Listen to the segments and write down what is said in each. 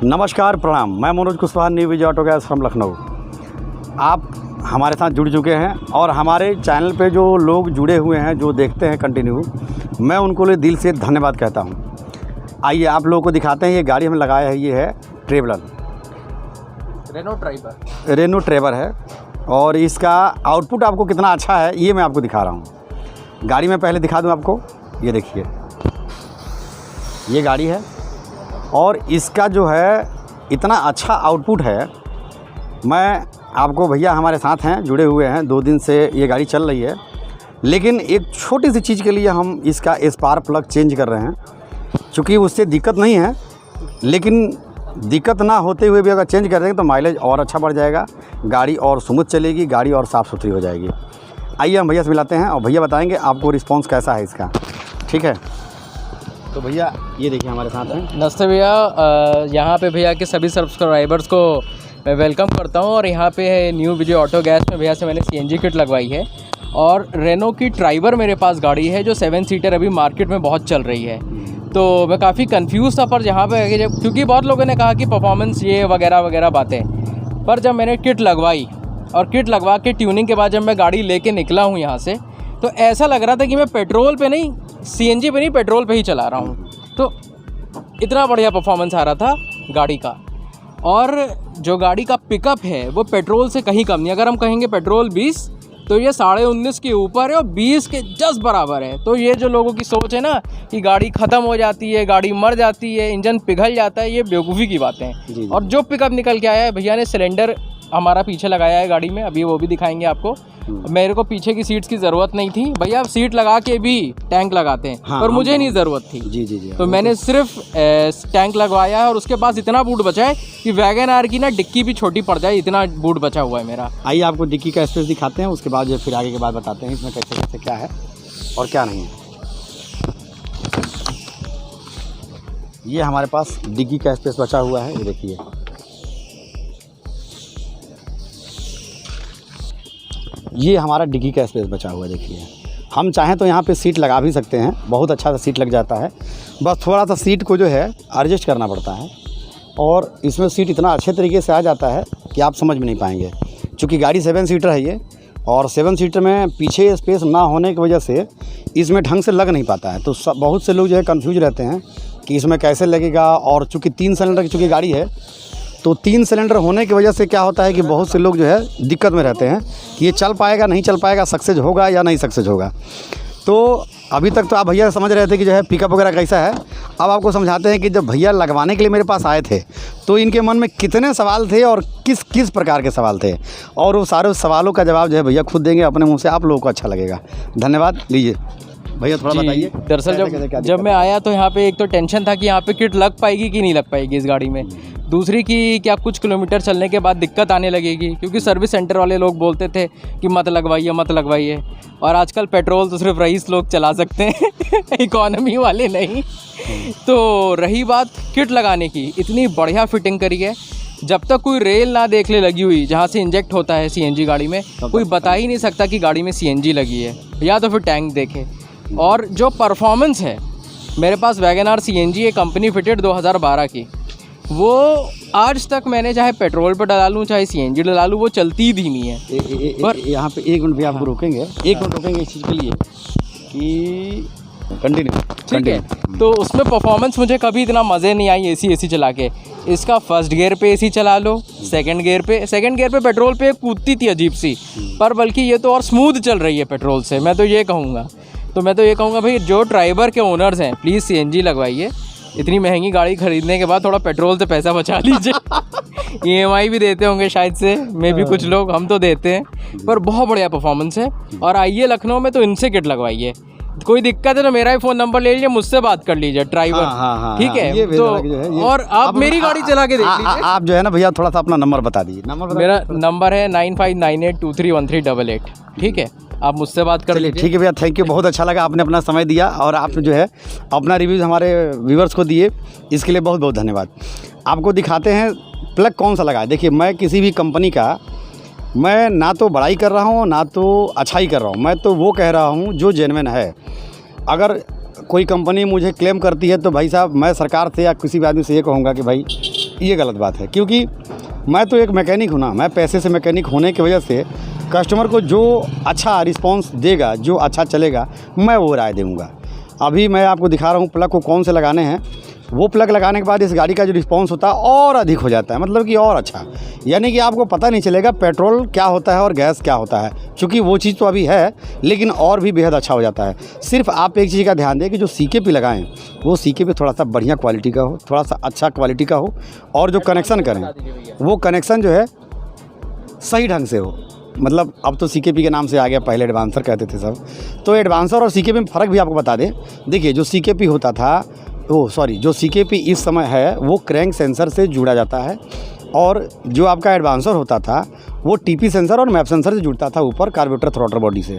नमस्कार, प्रणाम। मैं Manoj Kushwaha, new Vijay auto gas from Lucknow. आप हमारे साथ जुड़ चुके हैं और हमारे चैनल पे जो लोग जुड़े हुए हैं, जो देखते हैं कंटिन्यू, मैं उनको लिए दिल से धन्यवाद कहता हूं। आइए आप लोगों को दिखाते हैं। ये गाड़ी हमें लगाया है, ये है ट्रेवलर, रेनो ट्रेवर है और इसका आउटपुट आपको कितना अच्छा है ये मैं आपको दिखा रहा हूँ। गाड़ी में पहले दिखा दूँ आपको। ये देखिए, ये गाड़ी है और इसका जो है इतना अच्छा आउटपुट है। मैं आपको, भैया हमारे साथ हैं, जुड़े हुए हैं, 2 दिन से ये गाड़ी चल रही है, लेकिन एक छोटी सी चीज़ के लिए हम इसका स्पार्क प्लग चेंज कर रहे हैं। चूँकि उससे दिक्कत नहीं है, लेकिन दिक्कत ना होते हुए भी अगर चेंज कर देंगे तो माइलेज और अच्छा बढ़ जाएगा, गाड़ी और स्मूथ चलेगी, गाड़ी और साफ़ सुथरी हो जाएगी। आइए हम भैया से मिलाते हैं और भैया बताएंगे आपको रिस्पांस कैसा है इसका। ठीक है, तो भैया ये देखिए हमारे साथ हैं। नमस्ते भैया, यहाँ पे भैया के सभी सब्सक्राइबर्स को मैं वेलकम करता हूँ। और यहाँ पे है न्यू विजय ऑटो गैस में भैया से मैंने सीएनजी किट लगवाई है और रेनो की ट्राइबर मेरे पास गाड़ी है जो 7 सीटर अभी मार्केट में बहुत चल रही है। तो मैं काफ़ी कंफ्यूज था, पर यहाँ पे क्योंकि बहुत लोगों ने कहा कि परफॉर्मेंस ये वगैरह वगैरह बातें, पर जब मैंने किट लगवाई और किट लगवा के ट्यूनिंग के बाद जब मैं गाड़ी लेके निकला हूँ यहाँ से, तो ऐसा लग रहा था कि मैं पेट्रोल पे नहीं, सीएनजी पे नहीं, पेट्रोल पे ही चला रहा हूँ। तो इतना बढ़िया परफॉर्मेंस आ रहा था गाड़ी का। और जो गाड़ी का पिकअप है वो पेट्रोल से कहीं कम नहीं। अगर हम कहेंगे पेट्रोल 20 तो ये 19.5 के ऊपर है और 20 के जस्ट बराबर है। तो ये जो लोगों की सोच है ना कि गाड़ी ख़त्म हो जाती है, गाड़ी मर जाती है, इंजन पिघल जाता है, ये बेवकूफ़ी की बातें हैं। और जो पिकअप निकल के आया है, भैया ने सिलेंडर हमारा पीछे लगाया है गाड़ी में, अभी वो भी दिखाएंगे आपको। मेरे को पीछे की सीट्स की ज़रूरत नहीं थी, भैया सीट लगा के भी टैंक लगाते हैं। हाँ, पर मुझे नहीं ज़रूरत थी। जी। तो मैंने सिर्फ टैंक लगवाया है और उसके पास इतना बूट बचा है कि वैगन आर की ना डिक्की भी छोटी पड़ जाए, इतना बूट बचा हुआ है मेरा। आइए आपको डिक्की का स्पेस दिखाते हैं, उसके बाद जो फिर आगे के बाद बताते हैं इसमें कैसे कैसे क्या है और क्या नहीं है। ये हमारे पास डिक्की का स्पेस बचा हुआ है, ये देखिए। ये हमारा डिक्की का स्पेस बचा हुआ है, देखिए। हम चाहें तो यहाँ पे सीट लगा भी सकते हैं, बहुत अच्छा सा सीट लग जाता है। बस थोड़ा सा सीट को जो है एडजस्ट करना पड़ता है और इसमें सीट इतना अच्छे तरीके से आ जाता है कि आप समझ में नहीं पाएंगे। चूँकि गाड़ी 7 सीटर है ये, और 7 सीटर में पीछे स्पेस ना होने की वजह से इसमें ढंग से लग नहीं पाता है। तो बहुत से लोग जो है कन्फ्यूज रहते हैं कि इसमें कैसे लगेगा। और चूँकि 3 सिलेंडर की चूँकि गाड़ी है, तो 3 सिलेंडर होने की वजह से क्या होता है कि बहुत से लोग जो है दिक्कत में रहते हैं कि ये चल पाएगा नहीं चल पाएगा, सक्सेस होगा या नहीं सक्सेस होगा। तो अभी तक तो आप भैया समझ रहे थे कि जो है पिकअप वगैरह कैसा है। अब आपको समझाते हैं कि जब भैया लगवाने के लिए मेरे पास आए थे तो इनके मन में कितने सवाल थे और किस किस प्रकार के सवाल थे, और वो सारे सवालों का जवाब जो है भैया खुद देंगे अपने मुँह से, आप लोगों को अच्छा लगेगा। धन्यवाद। लीजिए भैया थोड़ा बताइए। दरअसल जब मैं आया तो यहाँ पे एक तो टेंशन था कि यहाँ पे किट लग पाएगी कि नहीं लग पाएगी इस गाड़ी में। दूसरी कि क्या कुछ किलोमीटर चलने के बाद दिक्कत आने लगेगी, क्योंकि सर्विस सेंटर वाले लोग बोलते थे कि मत लगवाइए मत लगवाइए। और आजकल पेट्रोल तो सिर्फ रईस लोग चला सकते हैं इकॉनमी वाले नहीं। तो रही बात किट लगाने की, इतनी बढ़िया फिटिंग करी है। जब तक कोई रेल ना देख ले लगी हुई जहाँ से इंजेक्ट होता है सीएनजी गाड़ी में, कोई बता ही नहीं सकता कि गाड़ी में सीएनजी लगी है, या तो फिर टैंक देखे। और जो परफॉर्मेंस है, मेरे पास वैगन आर सीएनजी है कंपनी फिटेड 2012 की, वो आज तक मैंने चाहे पेट्रोल पर डला लूँ चाहे सीएनजी डला लूँ, वो चलती ही धीमी है। पर यहाँ पे 1 मिनट भी आपको रोकेंगे, 1 मिनट रोकेंगे इस चीज़ के लिए कि कंटिन्यू। ठीक है, तो उसमें परफॉर्मेंस मुझे कभी इतना मज़े नहीं आई एसी चला के। इसका फर्स्ट गियर पे एसी चला लो, सेकंड गियर पे पेट्रोल पे कूदती थी अजीब सी, पर बल्कि ये तो और स्मूथ चल रही है पेट्रोल से। मैं तो ये कहूँगा भाई जो ड्राइवर के ओनर्स हैं प्लीज़ सीएनजी लगवाइए। इतनी महंगी गाड़ी खरीदने के बाद थोड़ा पेट्रोल से पैसा बचा लीजिए। ईएमआई भी देते होंगे शायद से, मे भी कुछ लोग, हम तो देते हैं। पर बहुत बढ़िया परफॉर्मेंस है। और आइए लखनऊ में तो इनसे किट लगवाइए। कोई दिक्कत है तो मेरा ही फ़ोन नंबर ले लीजिए, मुझसे बात कर लीजिए, ड्राइवर। ठीक है, तो और आप मेरी गाड़ी चला के देख लीजिए। आप जो है ना भैया थोड़ा सा अपना नंबर बता दीजिए। मेरा नंबर है 9598231388। ठीक है, आप मुझसे बात कर लीजिए। ठीक है भैया, थैंक यू, बहुत अच्छा लगा आपने अपना समय दिया और आप जो है अपना रिव्यूज़ हमारे व्यूवर्स को दिए, इसके लिए बहुत बहुत धन्यवाद। आपको दिखाते हैं प्लग कौन सा लगा है। देखिए, मैं किसी भी कंपनी का मैं ना तो बड़ाई कर रहा हूँ ना तो अच्छाई कर रहा हूँ, मैं तो वो कह रहा हूँ जो जेन्युइन है। अगर कोई कंपनी मुझे क्लेम करती है तो भाई साहब मैं सरकार से या किसी भी आदमी से ये कहूँगा कि भाई ये गलत बात है, क्योंकि मैं तो एक मैकेनिक हूँ ना, मैं पैसे से मैकेनिक होने की वजह से कस्टमर को जो अच्छा रिस्पांस देगा, जो अच्छा चलेगा, मैं वो राय दूँगा। अभी मैं आपको दिखा रहा हूँ प्लग को कौन से लगाने हैं। वो प्लग लगाने के बाद इस गाड़ी का जो रिस्पांस होता है और अधिक हो जाता है, मतलब कि और अच्छा, यानी कि आपको पता नहीं चलेगा पेट्रोल क्या होता है और गैस क्या होता है, क्योंकि वो चीज़ तो अभी है, लेकिन और भी बेहद अच्छा हो जाता है। सिर्फ आप एक चीज़ का ध्यान दें कि जो CKP लगाएं वो CKP थोड़ा सा बढ़िया क्वालिटी का हो, थोड़ा सा अच्छा क्वालिटी का हो, और जो कनेक्शन करें वो कनेक्शन जो है सही ढंग से हो। मतलब अब तो CKP के नाम से आ गया, पहले एडवांसर कहते थे सब। तो एडवांसर और CKP में फ़र्क भी आपको बता दें। देखिए जो CKP होता था, जो CKP इस समय है वो क्रैंक सेंसर से जुड़ा जाता है, और जो आपका एडवांसर होता था वो TP सेंसर और मैप सेंसर से जुड़ता था ऊपर कार्बोरेटर थ्रॉटल बॉडी से,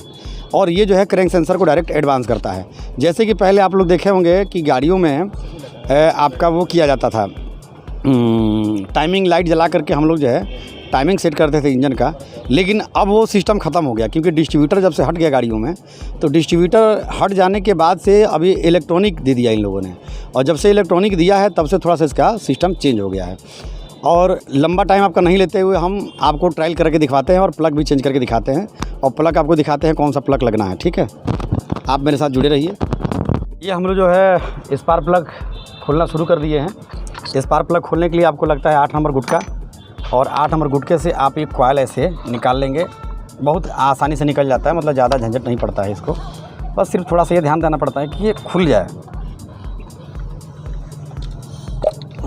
और ये जो है क्रैंक सेंसर को डायरेक्ट एडवांस करता है। जैसे कि पहले आप लोग देखे होंगे कि गाड़ियों में आपका वो किया जाता था, टाइमिंग लाइट जला करके हम लोग जो है टाइमिंग सेट करते थे इंजन का, लेकिन अब वो सिस्टम ख़त्म हो गया, क्योंकि डिस्ट्रीब्यूटर जब से हट गया गाड़ियों में, तो डिस्ट्रीब्यूटर हट जाने के बाद से अभी इलेक्ट्रॉनिक दे दिया इन लोगों ने, और जब से इलेक्ट्रॉनिक दिया है तब से थोड़ा सा इसका सिस्टम चेंज हो गया है। और लंबा टाइम आपका नहीं लेते हुए हम आपको ट्रायल करके दिखाते हैं और प्लग भी चेंज करके दिखाते हैं, और प्लग आपको दिखाते हैं कौन सा प्लग लगना है। ठीक है, आप मेरे साथ जुड़े रहिए। ये हम लोग जो है स्पार्क प्लग खोलना शुरू कर दिए हैं। स्पार्क प्लग खोलने के लिए आपको लगता है 8 नंबर गुटका, और 8 नंबर गुटके से आप एक कॉइल ऐसे निकाल लेंगे, बहुत आसानी से निकल जाता है, मतलब ज़्यादा झंझट नहीं पड़ता है इसको, बस सिर्फ थोड़ा सा ये ध्यान देना पड़ता है कि ये खुल जाए।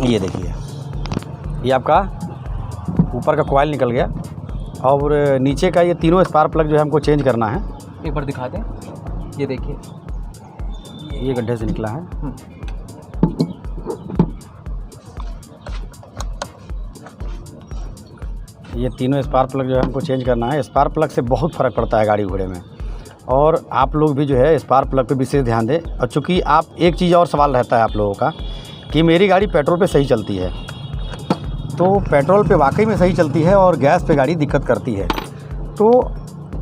ये देखिए, ये आपका ऊपर का कॉइल निकल गया, और नीचे का ये तीनों स्पार्क प्लग जो है हमको चेंज करना है। एक बार दिखा दें, ये देखिए ये गड्ढे से निकला है। ये तीनों स्पार्क प्लग जो है हमको चेंज करना है। स्पार्क प्लग से बहुत फ़र्क पड़ता है गाड़ी घोड़े में, और आप लोग भी जो है स्पार्क प्लग पे विशेष ध्यान दें। और चूँकि आप एक चीज़ और सवाल रहता है आप लोगों का कि मेरी गाड़ी पेट्रोल पे सही चलती है, तो पेट्रोल पे वाकई में सही चलती है और गैस पे गाड़ी दिक्कत करती है। तो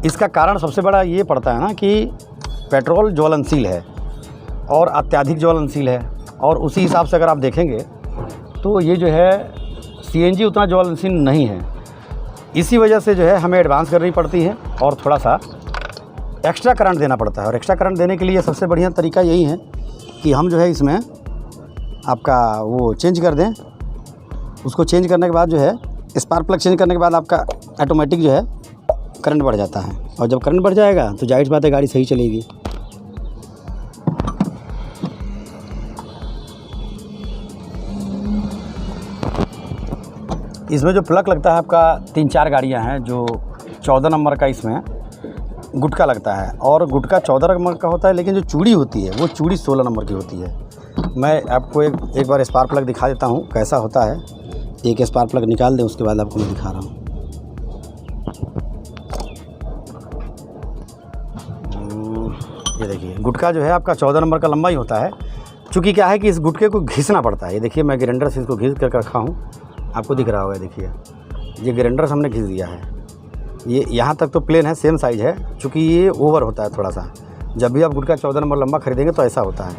इसका कारण सबसे बड़ा ये पड़ता है ना कि पेट्रोल ज्वलनशील है और अत्यधिक ज्वलनशील है, और उसी हिसाब से अगर आप देखेंगे तो ये जो है CNG उतना ज्वलनशील नहीं है। इसी वजह से जो है हमें एडवांस करनी पड़ती है और थोड़ा सा एक्स्ट्रा करंट देना पड़ता है। और एक्स्ट्रा करंट देने के लिए सबसे बढ़िया तरीका यही है कि हम जो है इसमें आपका वो चेंज कर दें। उसको चेंज करने के बाद जो है स्पार्क प्लग चेंज करने के बाद आपका ऑटोमेटिक जो है करंट बढ़ जाता है, और जब करंट बढ़ जाएगा तो जाहिर सी बात है गाड़ी सही चलेगी। इसमें जो प्लग लगता है आपका 3-4 गाड़ियां हैं, जो 14 नंबर का इसमें गुटका लगता है, और गुटका 14 नंबर का होता है, लेकिन जो चूड़ी होती है वो चूड़ी 16 नंबर की होती है। मैं आपको एक बार स्पार्क प्लग दिखा देता हूँ कैसा होता है। एक स्पार्क प्लग निकाल दें, उसके बाद आपको मैं दिखा रहा हूँ। ये देखिए, गुटका जो है आपका 14 नंबर का लंबा ही होता है। चूँकि क्या है कि इस गुटके को घिसना पड़ता है। ये देखिए, मैं ग्राइंडर से इसको घिस कर रखा हूँ, आपको दिख रहा होगा। देखिए, ये ग्राइंडर से हमने घिस दिया है। ये यहाँ तक तो प्लेन है, सेम साइज़ है। चूँकि ये ओवर होता है थोड़ा सा, जब भी आप गुटका 14 नंबर लंबा खरीदेंगे तो ऐसा होता है,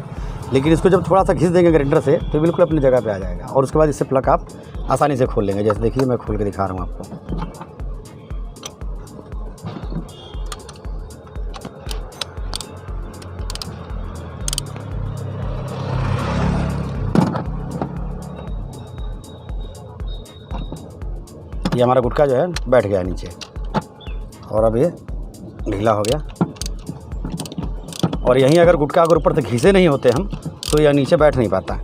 लेकिन इसको जब थोड़ा सा घिस देंगे ग्राइंडर से तो बिल्कुल अपनी जगह पे आ जाएगा, और उसके बाद इससे प्लग आप आसानी से खोल लेंगे। जैसे देखिए, मैं खोल के दिखा रहा हूँ आपको। ये हमारा गुटका जो है बैठ गया नीचे, और अब ये ढीला हो गया। और यहीं अगर गुटका अगर ऊपर से घिसे नहीं होते हम तो यह नीचे बैठ नहीं पाता।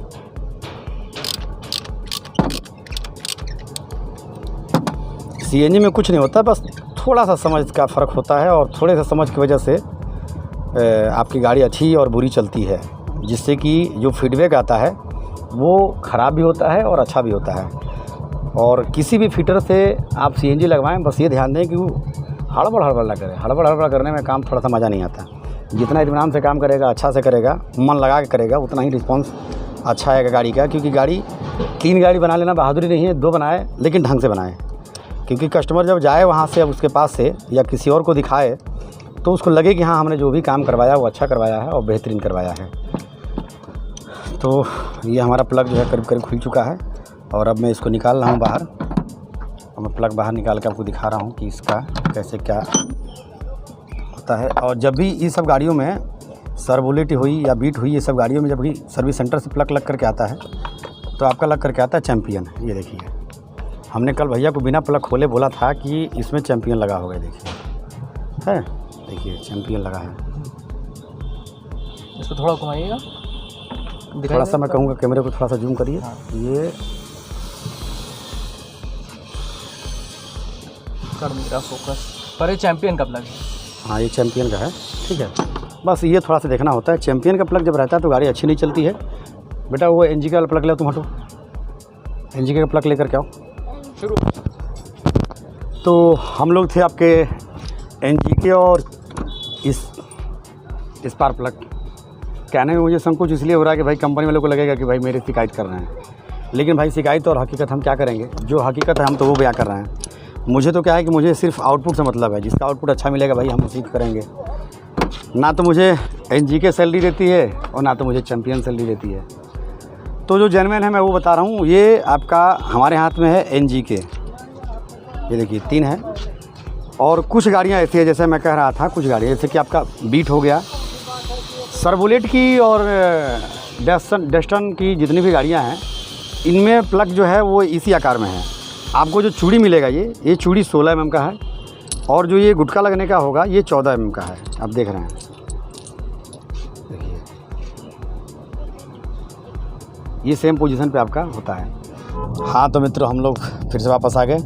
CNG में कुछ नहीं होता, बस थोड़ा सा समझ का फ़र्क होता है, और थोड़े सा समझ की वजह से आपकी गाड़ी अच्छी और बुरी चलती है, जिससे कि जो फीडबैक आता है वो ख़राब भी होता है और अच्छा भी होता है। और किसी भी फिटर से आप CNG लगवाएं, बस ये ध्यान दें कि वो हड़बड़ ना करें। हड़बड़ करने में काम थोड़ा सा मज़ा नहीं आता। जितना इत्मीनान से काम करेगा, अच्छा से करेगा, मन लगा के करेगा, उतना ही रिस्पांस अच्छा आएगा गाड़ी का। क्योंकि गाड़ी 3 गाड़ी बना लेना बहादुरी नहीं है, 2 बनाए लेकिन ढंग से बनाए। क्योंकि कस्टमर जब जाए वहाँ से, अब उसके पास से या किसी और को दिखाए, तो उसको लगे कि हाँ, हमने जो भी काम करवाया वो अच्छा करवाया है और बेहतरीन करवाया है। तो ये हमारा प्लग जो है करीब करीब खुल चुका है, और अब मैं इसको निकाल रहा हूँ बाहर, और मैं प्लग बाहर निकाल के आपको दिखा रहा हूँ कि इसका कैसे क्या होता है। और जब भी ये सब गाड़ियों में सर्वोलेट हुई या बीट हुई, ये सब गाड़ियों में जब भी सर्विस सेंटर से प्लग लग करके आता है तो आपका लग करके आता है चैम्पियन। ये देखिए, हमने कल भैया को बिना प्लग खोले बोला था कि इसमें चैम्पियन लगा होगा। देखिए है, देखिए चैम्पियन लगा है। इसको थोड़ा घुमाइएगा, थोड़ा सा मैं कहूँगा कैमरे को थोड़ा सा जूम करिए। ये कर मेरा फोकस पर, ये चैम्पियन का प्लग है। हाँ, ये चैम्पियन का है। ठीक है, बस ये थोड़ा सा देखना होता है। चैम्पियन का प्लग जब रहता है तो गाड़ी अच्छी नहीं चलती है। बेटा वो एनजीके का प्लग ले, तुम हटो, एनजीके का प्लग लेकर के आओ। शुरू। तो हम लोग थे आपके एनजीके और इस स्पार्क प्लग। कहने में मुझे संकोच इसलिए हो रहा है कि भाई कंपनी वालों को लगेगा कि भाई मेरी शिकायत कर रहे हैं, लेकिन भाई शिकायत और हकीकत हम क्या करेंगे, जो हकीकत है हम तो वो बयां कर रहे हैं। मुझे तो क्या है कि मुझे सिर्फ आउटपुट से मतलब है, जिसका आउटपुट अच्छा मिलेगा भाई हम उसी को करेंगे। ना तो मुझे एनजीके सैलरी देती है और ना तो मुझे चैम्पियन सैलरी देती है। तो जो जेन्युइन है मैं वो बता रहा हूँ। ये आपका हमारे हाथ में है एनजीके, ये देखिए 3 है। और कुछ गाड़ियाँ ऐसी है, जैसे मैं कह रहा था, कुछ गाड़ियाँ जैसे कि आपका बीट हो गया, सर्वोलेट की और डेस्टन की जितनी भी गाड़ियाँ हैं, इनमें प्लग जो है वो इसी आकार में है। आपको जो चूड़ी मिलेगा ये चूड़ी 16 mm का है, और जो ये गुटका लगने का होगा ये 14 mm का है। आप देख रहे हैं, देखिए ये सेम पोजीशन पे आपका होता है। हाँ तो मित्रों, हम लोग फिर से वापस आ गए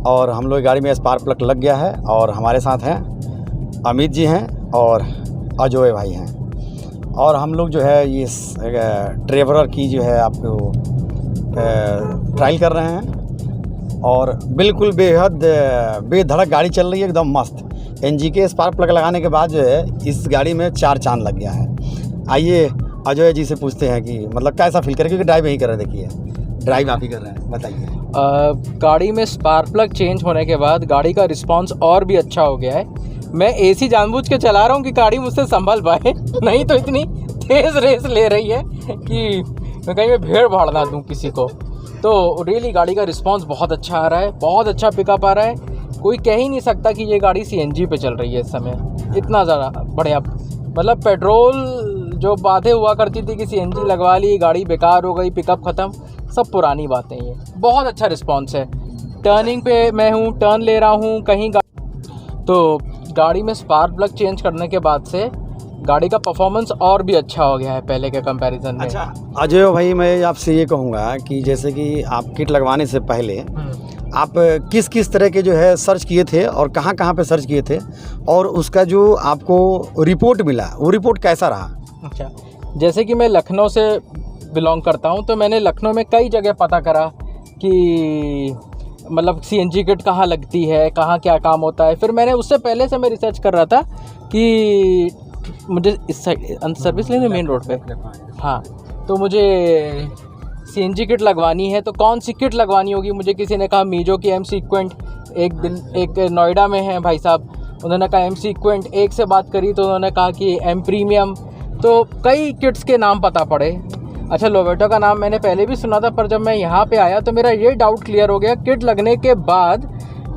और हम लोग गाड़ी में स्पार्क प्लग लग गया है। और हमारे साथ हैं अमित जी हैं और अजय भाई हैं, और हम लोग जो है ये ट्रेवलर की जो है आपको ट्रायल कर रहे हैं। और बिल्कुल बेहद बेधड़क गाड़ी चल रही है, एकदम मस्त। एनजीके स्पार्क प्लग लगाने के बाद जो है इस गाड़ी में 4 चांद लग गया है। आइए अजय जी से पूछते हैं कि मतलब कैसा फील करें, क्योंकि ड्राइव यही कर रहे हैं। देखिए ड्राइव आप ही कर रहे हैं, बताइए। गाड़ी में स्पार्क प्लग चेंज होने के बाद गाड़ी का रिस्पांस और भी अच्छा हो गया है। मैं एसी जानबूझ के चला रहा हूँ कि गाड़ी मुझसे संभल पाए, नहीं तो इतनी तेज़ रेस ले रही है कि मैं कहीं मैं भीड़ भाड़ ना दूँ किसी को। तो रियली गाड़ी का रिस्पांस बहुत अच्छा आ रहा है, बहुत अच्छा पिकअप आ रहा है। कोई कह ही नहीं सकता कि ये गाड़ी सीएनजी पे चल रही है इस समय। इतना ज़्यादा बढ़िया, मतलब पेट्रोल जो बातें हुआ करती थी कि सीएनजी लगवा ली गाड़ी बेकार हो गई, पिकअप ख़त्म, सब पुरानी बातें। ये बहुत अच्छा रिस्पांस है। टर्निंग पे मैं हूँ, टर्न ले रहा हूँ कहीं, तो गाड़ी में स्पार्क प्लग चेंज करने के बाद से गाड़ी का परफॉर्मेंस और भी अच्छा हो गया है पहले के कंपैरिजन में। अच्छा अजय भाई, मैं आपसे ये कहूँगा कि जैसे कि आप किट लगवाने से पहले आप किस किस तरह के जो है सर्च किए थे और कहाँ कहाँ पे सर्च किए थे, और उसका जो आपको रिपोर्ट मिला वो रिपोर्ट कैसा रहा? अच्छा, जैसे कि मैं लखनऊ से बिलोंग करता हूँ, तो मैंने लखनऊ में कई जगह पता करा कि मतलब सीएनजी किट कहाँ लगती है, कहाँ क्या काम होता है। फिर मैंने उससे पहले से मैं रिसर्च कर रहा था कि मुझे इस साइड सर्विस लेने मेन रोड पे, हाँ, तो मुझे सीएनजी किट लगवानी है, तो कौन सी किट लगवानी होगी। मुझे किसी ने कहा मीजो की एम सीक्वेंट, एक नोएडा में है भाई साहब, उन्होंने कहा एम सीक्वेंट। एक से बात करी तो उन्होंने कहा कि एम प्रीमियम। तो कई किट्स के नाम पता पड़े। अच्छा, लोवेटो का नाम मैंने पहले भी सुना था, पर जब मैं यहाँ पे आया तो मेरा ये डाउट क्लियर हो गया किट लगने के बाद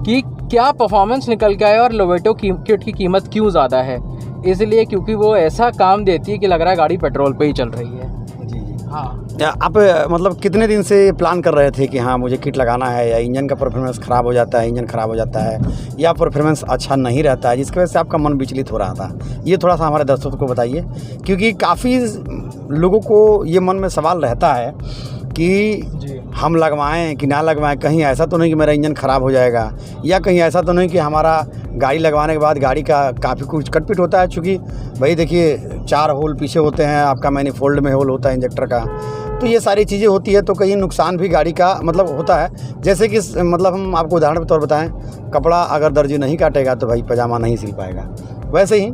कि क्या परफॉर्मेंस निकल के आया और लोवेटो किट की कीमत क्यों ज़्यादा है। इसलिए क्योंकि वो ऐसा काम देती है कि लग रहा है गाड़ी पेट्रोल पे ही चल रही है। जी जी, हाँ। आप मतलब कितने दिन से प्लान कर रहे थे कि हाँ मुझे किट लगाना है, या इंजन का परफॉर्मेंस ख़राब हो जाता है, इंजन ख़राब हो जाता है, या परफॉर्मेंस अच्छा नहीं रहता है जिसकी वजह से आपका मन विचलित हो रहा था? ये थोड़ा सा हमारे दर्शकों को बताइए, क्योंकि काफ़ी लोगों को ये मन में सवाल रहता है कि हम लगवाएं कि ना लगवाएं, कहीं ऐसा तो नहीं कि मेरा इंजन ख़राब हो जाएगा, या कहीं ऐसा तो नहीं कि हमारा गाड़ी लगवाने के बाद गाड़ी का काफ़ी कुछ कटपिट होता है। चूँकि भाई देखिए 4 होल पीछे होते हैं, आपका मैनिफोल्ड में होल होता है इंजेक्टर का, तो ये सारी चीज़ें होती है, तो कहीं नुकसान भी गाड़ी का मतलब होता है। जैसे कि मतलब हम आपको उदाहरण के तौर बताएं, कपड़ा अगर दर्जी नहीं काटेगा तो भाई पजामा नहीं सिल पाएगा, वैसे ही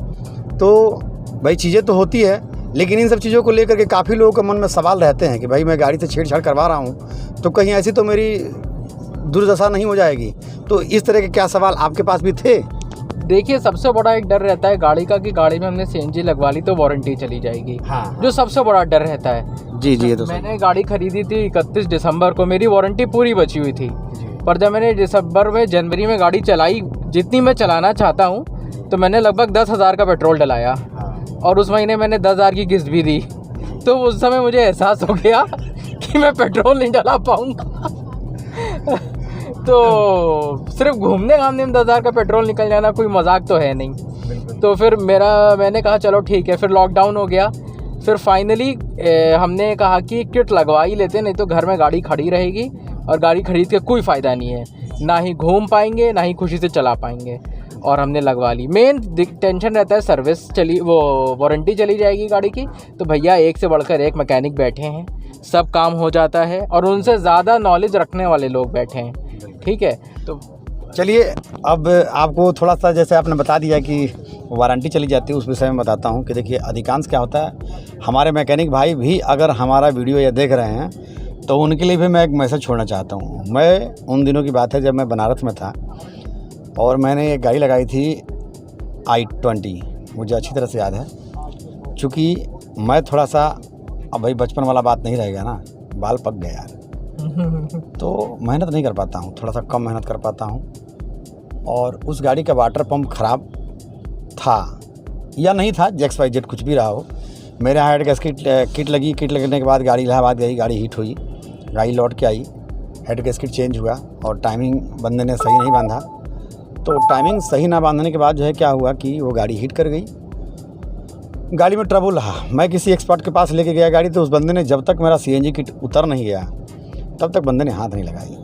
तो भाई चीज़ें तो होती है। लेकिन इन सब चीज़ों को लेकर के काफ़ी लोगों के मन में सवाल रहते हैं कि भाई मैं गाड़ी से छेड़छाड़ करवा रहा हूँ तो कहीं ऐसी तो मेरी दुर्दशा नहीं हो जाएगी। तो इस तरह के क्या सवाल आपके पास भी थे? देखिए, सबसे बड़ा एक डर रहता है गाड़ी का कि गाड़ी में हमने सीएनजी लगवा ली तो वारंटी चली जाएगी। हाँ। जो सबसे बड़ा डर रहता है। जी जी, ये तो सही। मैंने गाड़ी खरीदी थी 31 दिसंबर को, मेरी वारंटी पूरी बची हुई थी। पर जब मैंने दिसंबर में जनवरी में गाड़ी चलाई, जितनी मैं चलाना चाहता हूँ, तो मैंने लगभग 10,000 का पेट्रोल डलाया और उस महीने मैंने 10,000 की किस्त भी दी। तो उस समय मुझे एहसास हो गया कि मैं पेट्रोल नहीं डला पाऊँगा। तो सिर्फ घूमने घामने में 10,000 का पेट्रोल निकल जाना कोई मजाक तो है नहीं। तो फिर मैंने कहा चलो ठीक है। फिर लॉकडाउन हो गया। फिर फाइनली हमने कहा कि किट लगवा ही लेते, नहीं तो घर में गाड़ी खड़ी रहेगी और गाड़ी खरीद के कोई फ़ायदा नहीं है, ना ही घूम पाएंगे ना ही खुशी से चला पाएंगे। और हमने लगवा ली। मेन टेंशन रहता है सर्विस चली, वो वारंटी चली जाएगी गाड़ी की। तो भैया एक से बढ़कर एक मैकेनिक बैठे हैं, सब काम हो जाता है और उनसे ज़्यादा नॉलेज रखने वाले लोग बैठे हैं। ठीक है, तो चलिए अब आपको थोड़ा सा, जैसे आपने बता दिया कि वारंटी चली जाती है, उस विषय में बताता हूँ कि देखिए अधिकांश क्या होता है, हमारे मैकेनिक भाई भी अगर हमारा वीडियो ये देख रहे हैं तो उनके लिए भी मैं एक मैसेज छोड़ना चाहता हूँ। मैं उन दिनों की बात है जब मैं बनारस में था और मैंने एक गाड़ी लगाई थी i20, मुझे अच्छी तरह से याद है। चूँकि मैं थोड़ा सा, अब भाई बचपन वाला बात नहीं रहेगा ना, बाल पक गए यार, तो मेहनत नहीं कर पाता हूँ, थोड़ा सा कम मेहनत कर पाता हूँ। और उस गाड़ी का वाटर पंप ख़राब था या नहीं था, XYZ कुछ भी रहा हो। मेरे यहाँ हेड गैस्केट किट लगी, किट लगने के बाद गाड़ी इलाहाबाद गई, गाड़ी हीट हुई, गाड़ी लौट के आई, हेड गैस्केट चेंज हुआ और टाइमिंग बंदे ने सही नहीं बांधा। तो टाइमिंग सही ना बांधने के बाद जो है क्या हुआ कि वो गाड़ी हीट कर गई, गाड़ी में ट्रबल रहा। मैं किसी एक्सपर्ट के पास लेके गया गाड़ी, तो उस बंदे ने, जब तक मेरा CNG किट उतर नहीं गया तब तक बंदे ने हाथ नहीं लगाई।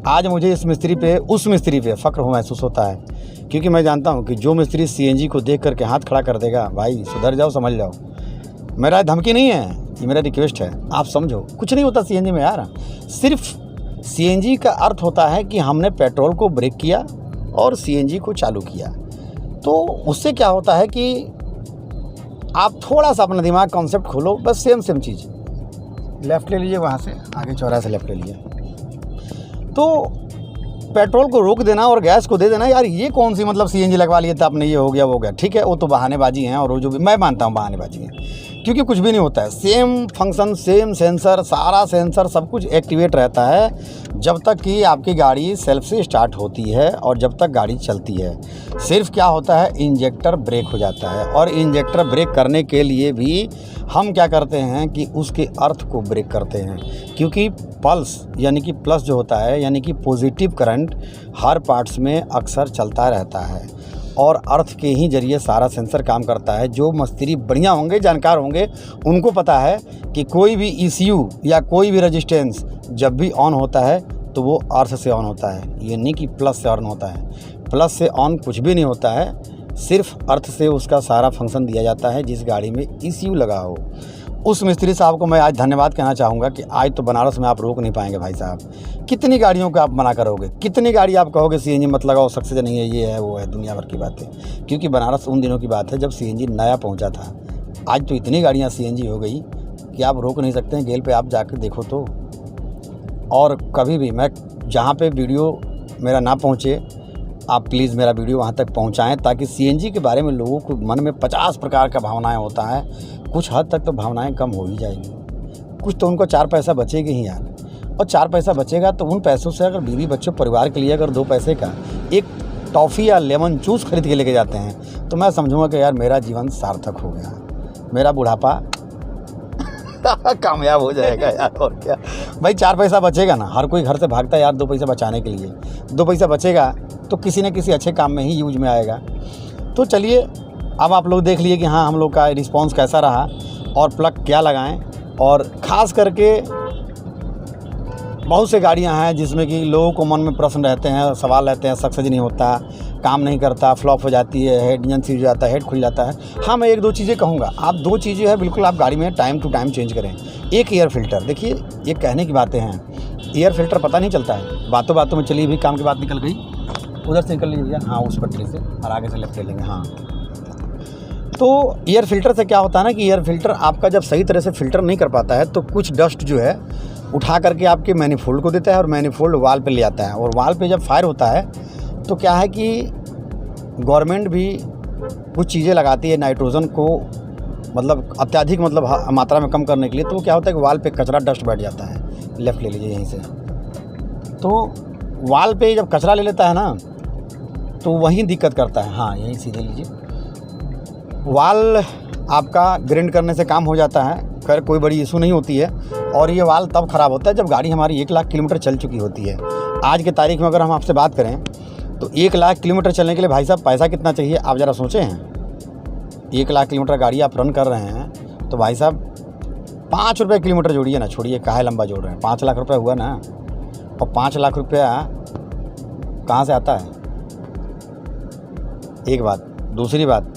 आज मुझे इस मिस्त्री पे, उस मिस्त्री पे फ़ख्र हो महसूस होता है, क्योंकि मैं जानता हूँ कि जो मिस्त्री CNG को देख करके हाथ खड़ा कर देगा, भाई सुधर जाओ, समझ जाओ। मेरा धमकी नहीं है, ये मेरा रिक्वेस्ट है, आप समझो। कुछ नहीं होता CNG में यार, सिर्फ CNG का अर्थ होता है कि हमने पेट्रोल को ब्रेक किया और CNG को चालू किया। तो उससे क्या होता है कि आप थोड़ा सा अपना दिमाग कॉन्सेप्ट खोलो, बस सेम चीज़। लेफ़्ट ले लीजिए, वहाँ से आगे चौराहे से लेफ़्ट ले लीजिए। तो पेट्रोल को रोक देना और गैस को दे देना, यार ये कौन सी मतलब CNG लगवा लिए तो आपने ये हो गया वो हो गया। ठीक है, वो तो बहानेबाजी हैं, और वो जो भी मैं मानता हूँ बहानेबाजी है, क्योंकि कुछ भी नहीं होता है। सेम फंक्शन, सेम सेंसर, सारा सेंसर सब कुछ एक्टिवेट रहता है जब तक कि आपकी गाड़ी सेल्फ से स्टार्ट होती है और जब तक गाड़ी चलती है। सिर्फ क्या होता है, इंजेक्टर ब्रेक हो जाता है, और इंजेक्टर ब्रेक करने के लिए भी हम क्या करते हैं कि उसके अर्थ को ब्रेक करते हैं, क्योंकि पल्स यानी कि प्लस जो होता है, यानी कि पॉजिटिव करंट हर पार्ट्स में अक्सर चलता रहता है और अर्थ के ही जरिए सारा सेंसर काम करता है। जो मिस्त्री बढ़िया होंगे, जानकार होंगे, उनको पता है कि कोई भी ECU या कोई भी रेजिस्टेंस जब भी ऑन होता है तो वो अर्थ से ऑन होता है, ये नहीं कि प्लस से ऑन होता है। प्लस से ऑन कुछ भी नहीं होता है, सिर्फ अर्थ से उसका सारा फंक्शन दिया जाता है जिस गाड़ी में ECU लगा हो। उस मिस्त्री साहब को मैं आज धन्यवाद कहना चाहूँगा कि आज तो बनारस में आप रोक नहीं पाएंगे भाई साहब। कितनी गाड़ियों को आप मना करोगे, कितनी गाड़ी आप कहोगे CNG मत लगाओ, सक्सेस नहीं है, ये है वो है, दुनिया भर की बातें। क्योंकि बनारस उन दिनों की बात है जब CNG नया पहुँचा था। आज तो इतनी गाड़ियाँ CNG हो गई कि आप रोक नहीं सकते हैं। गेल पे आप जाकर देखो तो। और कभी भी मैं जहाँ पे वीडियो मेरा ना पहुँचे, आप प्लीज़ मेरा वीडियो वहाँ तक पहुँचाएँ, ताकि CNG के बारे में लोगों को मन में 50 प्रकार का भावनाएं होता है, कुछ हद तक तो भावनाएं कम हो ही जाएगी। कुछ तो उनको 4 पैसा बचेगी ही यार, और 4 पैसा बचेगा तो उन पैसों से अगर बीवी बच्चों परिवार के लिए अगर 2 पैसे का एक टॉफ़ी या लेमन जूस खरीद के लेके जाते हैं तो मैं समझूंगा कि यार मेरा जीवन सार्थक हो गया, मेरा बुढ़ापा कामयाब हो जाएगा यार। और क्या भाई, 4 पैसा बचेगा ना, हर कोई घर से भागता है यार 2 पैसा बचाने के लिए। 2 पैसा बचेगा तो किसी न किसी अच्छे काम में ही यूज में आएगा। तो चलिए अब आप लोग देख लिए कि हाँ हम लोग का रिस्पांस कैसा रहा और प्लग क्या लगाएं। और ख़ास करके बहुत से गाड़ियां हैं जिसमें कि लोगों को मन में प्रश्न रहते हैं, सवाल रहते हैं, सक्सेस नहीं होता, काम नहीं करता, फ्लॉप हो जाती है, हेड इंजन सीज हो जाता है, हेड खुल जाता है। हाँ, मैं 1-2 चीज़ें कहूँगा। आप 2 चीज़ें हैं बिल्कुल आप गाड़ी में टाइम टू टाइम चेंज करें। एक एयर फिल्टर, देखिए ये कहने की बातें हैं, एयर फिल्टर पता नहीं चलता है, बातों बातों में चली भी काम की बात निकल गई। उधर से निकल लीजिए, हाँ उस पटरी से, और आगे से लेफ्ट ले लेंगे। हाँ, तो एयर फिल्टर से क्या होता है ना कि एयर फिल्टर आपका जब सही तरह से फ़िल्टर नहीं कर पाता है तो कुछ डस्ट जो है उठा करके आपके मैनिफोल्ड को देता है और मैनिफोल्ड वाल पे ले आता है। और वाल पे जब फायर होता है तो क्या है कि गवर्नमेंट भी कुछ चीज़ें लगाती है नाइट्रोजन को मतलब अत्यधिक मतलब मात्रा में कम करने के लिए, तो क्या होता है कि वाल पे कचरा डस्ट बैठ जाता है। लेफ़्ट ले लीजिए यहीं से। तो वाल पे जब कचरा ले लेता है ना तो वहीं दिक्कत करता है। हाँ, यहीं सीधे लीजिए। वाल आपका ग्राइंड करने से काम हो जाता है, खैर कोई बड़ी इशू नहीं होती है। और ये वाल तब ख़राब होता है जब गाड़ी हमारी 1 लाख किलोमीटर चल चुकी होती है। आज के तारीख में अगर हम आपसे बात करें तो 1 लाख किलोमीटर चलने के लिए भाई साहब पैसा कितना चाहिए आप ज़रा सोचें हैं। 1 लाख किलोमीटर गाड़ी आप रन कर रहे हैं तो भाई साहब 5 रुपये किलोमीटर जोड़िए ना, छोड़िए काहे लंबा जोड़ रहे हैं, 5 लाख रुपये हुआ ना। और 5 लाख रुपया कहाँ से आता है, एक बात। दूसरी बात,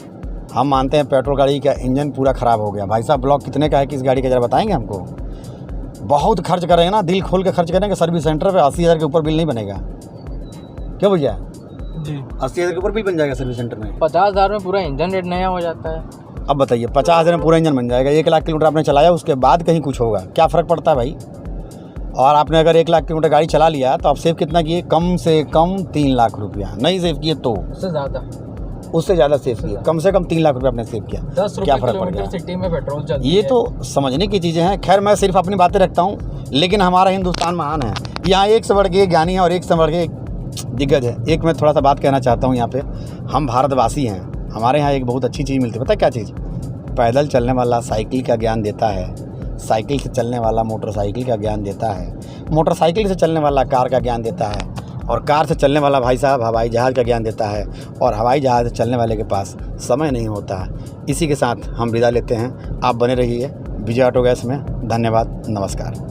हम मानते हैं पेट्रोल गाड़ी का इंजन पूरा ख़राब हो गया। भाई साहब ब्लॉक कितने का है किस गाड़ी का ज़रा बताएंगे हमको। बहुत खर्च करेंगे ना, दिल खोल के खर्च करेंगे। सर्विस सेंटर पे 80,000 के ऊपर बिल नहीं बनेगा, क्यों भैया जी? 80,000 के ऊपर बिल बन जाएगा सर्विस सेंटर में। 50,000 में पूरा इंजन रेट नया हो जाता है। अब बताइए 50,000 में पूरा इंजन बन जाएगा। 1 लाख किलोमीटर आपने चलाया, उसके बाद कहीं कुछ होगा, क्या फ़र्क पड़ता है भाई। और आपने अगर 1 लाख किलोमीटर गाड़ी चला लिया तो आप सेव कितना किए, कम से कम 3 लाख रुपया। नहीं सेव किए तो उससे ज़्यादा सेव किए, कम से कम 3 लाख रुपये आपने सेव किया। 10 क्या रुपये फ़र्क पड़ गया। सिटी में पेट्रोल चलती ये है। तो समझने की चीज़ें हैं। खैर मैं सिर्फ अपनी बातें रखता हूँ, लेकिन हमारा हिंदुस्तान महान है। यहाँ एक से बढ़ के एक ज्ञानी है और एक से बढ़ के एक दिग्गज है। एक मैं थोड़ा सा बात कहना चाहता हूँ यहाँ पे, हम भारतवासी हैं, हमारे यहाँ एक बहुत अच्छी चीज़ मिलती है, पता है क्या चीज़। पैदल चलने वाला साइकिल का ज्ञान देता है, साइकिल से चलने वाला मोटरसाइकिल का ज्ञान देता है, मोटरसाइकिल से चलने वाला कार का ज्ञान देता है, और कार से चलने वाला भाई साहब हवाई जहाज़ का ज्ञान देता है, और हवाई जहाज़ से चलने वाले के पास समय नहीं होता है। इसी के साथ हम विदा लेते हैं। आप बने रहिए विजय ऑटो गैस में। धन्यवाद, नमस्कार।